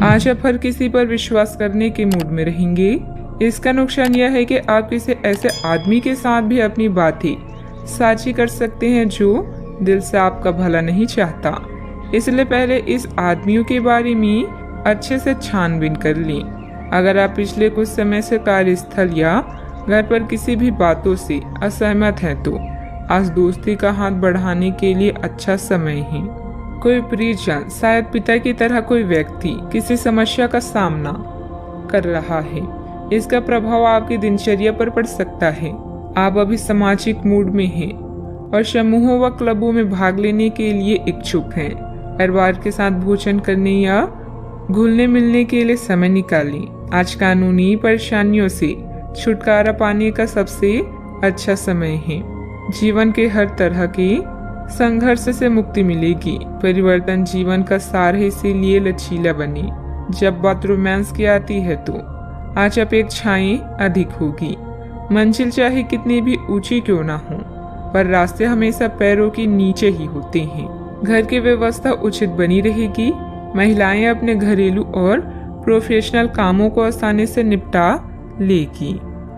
आज आप हर किसी पर विश्वास करने के मूड में रहेंगे। इसका नुकसान यह है कि आप किसी ऐसे आदमी के साथ भी अपनी बातें साझी कर सकते हैं जो दिल से आपका भला नहीं चाहता। इसलिए पहले इस आदमियों के बारे में अच्छे से छानबीन कर लें। अगर आप पिछले कुछ समय से कार्यस्थल या घर पर किसी भी बातों से असहमत हैं तो आज दोस्ती का हाथ बढ़ाने के लिए अच्छा समय है। कोई परिजन, शायद पिता की तरह कोई व्यक्ति किसी समस्या का सामना कर रहा है। इसका प्रभाव आपकी दिनचर्या पर पड़ सकता है। आप अभी सामाजिक मूड में हैं और समूहों व क्लबों में भाग लेने के लिए इच्छुक हैं। परिवार के साथ भोजन करने या घुलने मिलने के लिए समय निकालें। आज कानूनी परेशानियों से छुटकारा पाने का सबसे अच्छा समय है। जीवन के हर तरह के संघर्ष से मुक्ति मिलेगी। परिवर्तन जीवन का सार है, इसीलिए लचीला बने। जब बात रोमांस की आती है तो आज अपेक्षाएं अधिक होगी। मंजिल चाहे कितनी भी ऊंची क्यों ना हो, पर रास्ते हमेशा पैरों के नीचे ही होते हैं। घर की व्यवस्था उचित बनी रहेगी। महिलाएं अपने घरेलू और प्रोफेशनल कामों को आसानी से निपटा लेगी।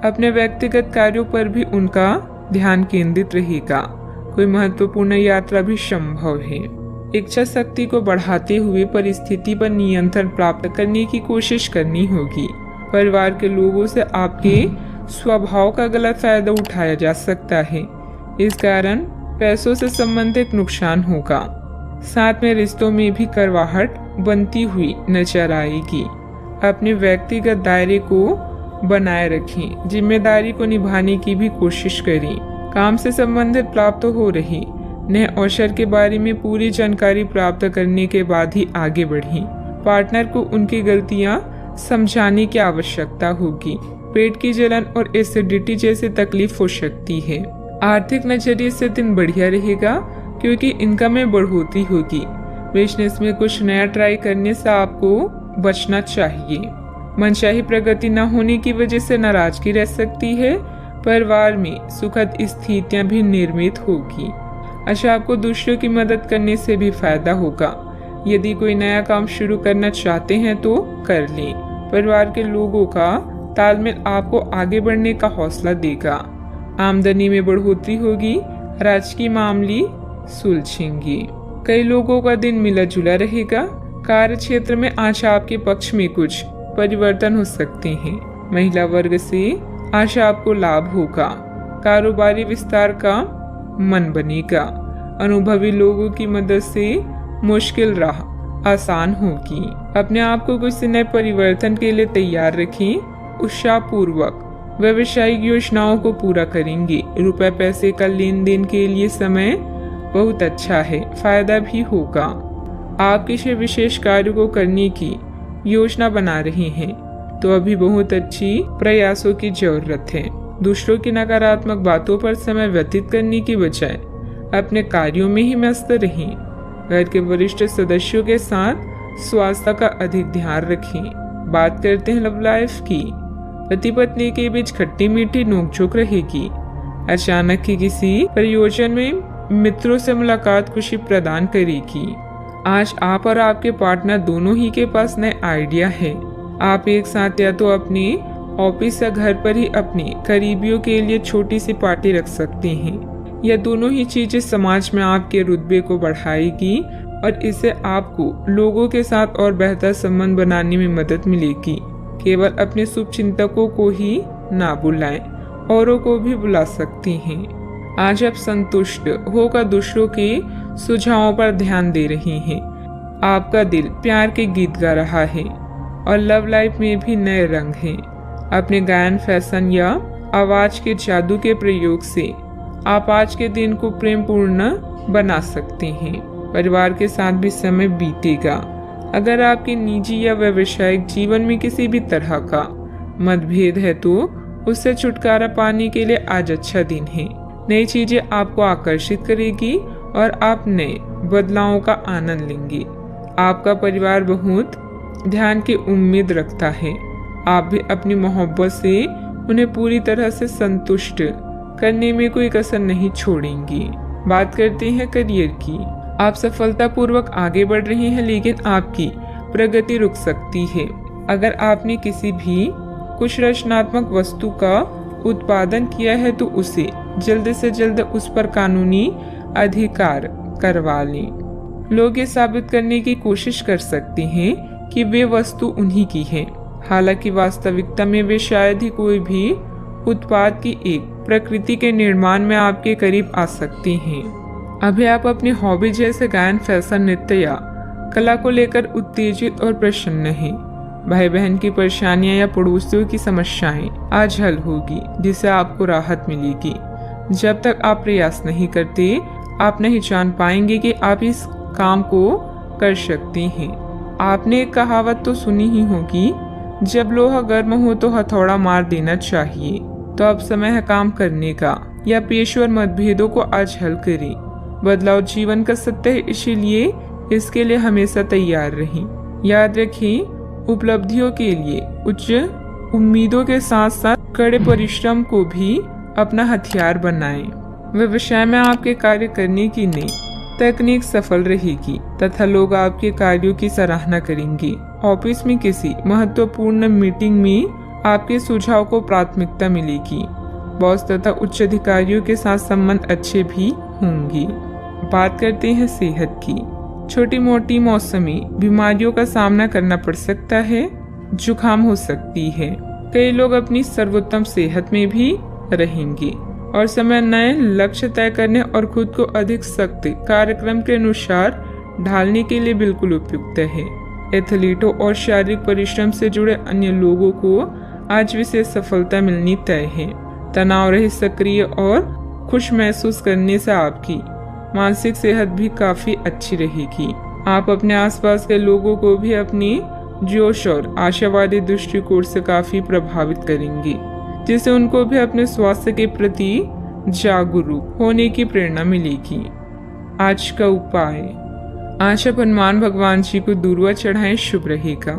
अपने व्यक्तिगत कार्यों पर भी उनका ध्यान केंद्रित रहेगा। कोई महत्वपूर्ण यात्रा भी संभव है। इच्छा शक्ति को बढ़ाते हुए परिस्थिति पर नियंत्रण प्राप्त करने की कोशिश करनी होगी। परिवार के लोगों से आपके स्वभाव का गलत फायदा उठाया जा सकता है। इस कारण पैसों से संबंधित नुकसान होगा। साथ में रिश्तों में भी करवाहट बनती हुई नजर आएगी। अपने व्यक्तिगत दायरे को बनाए रखें। जिम्मेदारी को निभाने की भी कोशिश करें। काम से संबंधित प्राप्त हो रही नए अवसर के बारे में पूरी जानकारी प्राप्त करने के बाद ही आगे बढ़ें। पार्टनर को उनकी गलतियां समझाने की आवश्यकता होगी। पेट की जलन और एसिडिटी जैसी तकलीफ हो सकती है। आर्थिक नजरिए से दिन बढ़िया रहेगा क्योंकि इनकम में बढ़ोतरी होगी। बिजनेस में कुछ नया ट्राई करने से आपको बचना चाहिए। मनचाही प्रगति न होने की वजह से नाराजगी रह सकती है। परिवार में सुखद स्थितियां भी निर्मित होगी। अच्छा, आपको दूसरों की मदद करने से भी फायदा होगा। यदि कोई नया काम शुरू करना चाहते हैं तो कर लें। परिवार के लोगों का तालमेल आपको आगे बढ़ने का हौसला देगा। आमदनी में बढ़ोतरी होगी। राजकीय मामले सुलझेंगे। कई लोगों का दिन मिला जुला रहेगा। कार्य क्षेत्र में आज आपके पक्ष में कुछ परिवर्तन हो सकते हैं। महिला वर्ग से आज आपको लाभ होगा। कारोबारी विस्तार का मन बनेगा। अनुभवी लोगों की मदद से मुश्किल राह आसान होगी। अपने आप को कुछ नए परिवर्तन के लिए तैयार रखें। उत्साहपूर्वक व्यावसायिक योजनाओं को पूरा करेंगे। रुपए पैसे का लेन देन के लिए समय बहुत अच्छा है। फायदा भी होगा। आप किसी विशेष कार्य को करने की योजना बना रहे हैं तो अभी बहुत अच्छी प्रयासों की जरूरत है। दूसरों की नकारात्मक बातों पर समय व्यतीत करने की बजाय अपने कार्यों में ही मस्त रहें। घर के वरिष्ठ सदस्यों के साथ स्वास्थ्य का अधिक ध्यान रखें। बात करते हैं लव लाइफ की। पति पत्नी के बीच खट्टी मीठी नोकझोंक रहेगी। अचानक ही किसी प्रयोजन में मित्रों से मुलाकात खुशी प्रदान करेगी। आज आप और आपके पार्टनर दोनों ही के पास नए आइडिया है। आप एक साथ या तो अपने ऑफिस या घर पर ही अपने करीबियों के लिए छोटी सी पार्टी रख सकते हैं। यह दोनों ही चीजें समाज में आपके रुतबे को बढ़ाएगी और इससे आपको लोगों के साथ और बेहतर संबंध बनाने में मदद मिलेगी। केवल अपने शुभ चिंतकों को ही ना बुलाएं, औरों को भी बुला सकते हैं। आज आप संतुष्ट होकर दूसरों के सुझावों पर ध्यान दे रहे हैं। आपका दिल प्यार के गीत गा रहा है और लव लाइफ में भी नए रंग हैं। अपने गायन, फैशन या आवाज के जादू के प्रयोग से आप आज के दिन को प्रेमपूर्ण बना सकते हैं। परिवार के साथ भी समय बीतेगा। अगर आपके निजी या व्यावसायिक जीवन में किसी भी तरह का मतभेद है तो उससे छुटकारा पाने के लिए आज अच्छा दिन है। नई चीजें आपको आकर्षित करेगी और आप नए बदलावों का आनंद लेंगे। आपका परिवार बहुत ध्यान की उम्मीद रखता है। आप भी अपनी मोहब्बत से उन्हें पूरी तरह से संतुष्ट करने में कोई कसर नहीं छोड़ेंगी। बात करते हैं करियर की। आप सफलतापूर्वक आगे बढ़ रहे हैं, लेकिन आपकी प्रगति रुक सकती है। अगर आपने किसी भी कुछ रचनात्मक वस्तु का उत्पादन किया है तो उसे जल्द से जल्द उस पर कानूनी अधिकार करवा लें। लोग ये साबित करने की कोशिश कर सकते हैं कि वे वस्तु उन्हीं की है, हालांकि वास्तविकता में वे शायद ही कोई भी उत्पाद की एक प्रकृति के निर्माण में आपके करीब आ सकते हैं। अभी आप अपनी हॉबी जैसे गायन, फैशन, नृत्य या कला को लेकर उत्तेजित और प्रसन्न हैं। भाई बहन की परेशानियां या पड़ोसियों की समस्याएं आज हल होगी, जिससे आपको राहत मिलेगी। जब तक आप प्रयास नहीं करते, आप नहीं जान पाएंगे कि आप इस काम को कर सकते हैं। आपने एक कहावत तो सुनी ही होगी, जब लोहा गर्म हो तो हथौड़ा मार देना चाहिए। तो अब समय है काम करने का, या पेशेवर मतभेदों को आज हल करें। बदलाव जीवन का सत्य है, इसीलिए इसके लिए हमेशा तैयार रहें। याद रखें, उपलब्धियों के लिए उच्च उम्मीदों के साथ साथ कड़े परिश्रम को भी अपना हथियार बनाएं। व्यवसाय में आपके कार्य करने की नई तकनीक सफल रहेगी तथा लोग आपके कार्यों की सराहना करेंगे। ऑफिस में किसी महत्वपूर्ण मीटिंग में आपके सुझाव को प्राथमिकता मिलेगी। बॉस तथा उच्च अधिकारियों के साथ संबंध अच्छे भी होंगे। बात करते हैं सेहत की। छोटी मोटी मौसमी बीमारियों का सामना करना पड़ सकता है, जुकाम हो सकती है। कई लोग अपनी सर्वोत्तम सेहत में भी रहेंगे और समय नए लक्ष्य तय करने और खुद को अधिक सख्त कार्यक्रम के अनुसार ढालने के लिए बिल्कुल उपयुक्त है। एथलीटों और शारीरिक परिश्रम से जुड़े अन्य लोगों को आज विशेष सफलता मिलनी तय है। तनाव रहित, सक्रिय और खुश महसूस करने से आपकी मानसिक सेहत भी काफी अच्छी रहेगी। आप अपने आसपास के लोगों को भी अपनी जोश और आशावादी दृष्टिकोण से काफी प्रभावित करेंगे, जिससे उनको भी अपने स्वास्थ्य के प्रति जागरूक होने की प्रेरणा मिलेगी। आज का उपाय, आज आप हनुमान भगवान जी को दूर्वा चढ़ाएं, शुभ रहेगा।